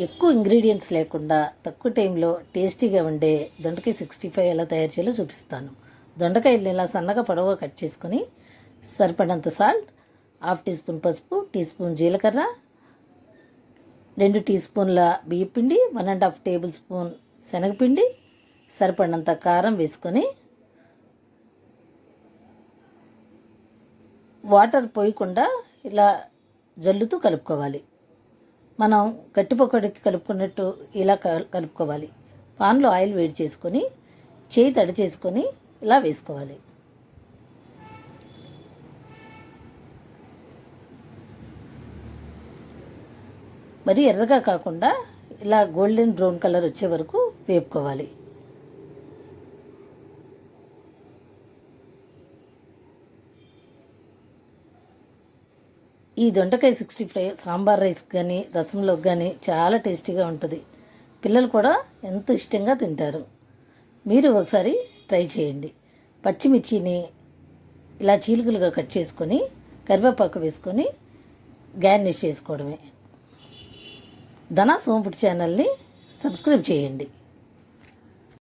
ఎక్కువ ఇంగ్రీడియంట్స్ లేకుండా తక్కువ టైంలో టేస్టీగా ఉండే దొండకాయ 65 ఎలా తయారు చేయాలో చూపిస్తాను. దొండకాయలు ఇలా సన్నగా పొడవుగా కట్ చేసుకొని సరిపడంత సాల్ట్, హాఫ్ టీ స్పూన్ పసుపు, టీ స్పూన్ జీలకర్ర, 2 టీ స్పూన్ల బియ్యపిండి, 1½ టేబుల్ స్పూన్ శనగపిండి, సరిపడినంత కారం వేసుకొని వాటర్ పోయకుండా ఇలా జల్లుతూ కలుపుకోవాలి. మనం గట్టి పకోడీకి కలుపుకున్నట్టు ఇలా కలుపుకోవాలి. పాన్లో ఆయిల్ వేడి చేసుకొని చేయి తడి చేసుకొని ఇలా వేసుకోవాలి. మరి ఎర్రగా కాకుండా ఇలా గోల్డెన్ బ్రౌన్ కలర్ వచ్చే వరకు వేపుకోవాలి. ఈ దొండకాయ 65 సాంబార్ రైస్ కానీ రసంలోకి కానీ చాలా టేస్టీగా ఉంటుంది. పిల్లలు కూడా ఎంతో ఇష్టంగా తింటారు. మీరు ఒకసారి ట్రై చేయండి. పచ్చిమిర్చిని ఇలా చీలికలుగా కట్ చేసుకొని కరివేపాకు వేసుకొని గార్నిష్ చేసుకోవడమే. ధనా సోంపుడు ఛానల్ని సబ్స్క్రైబ్ చేయండి.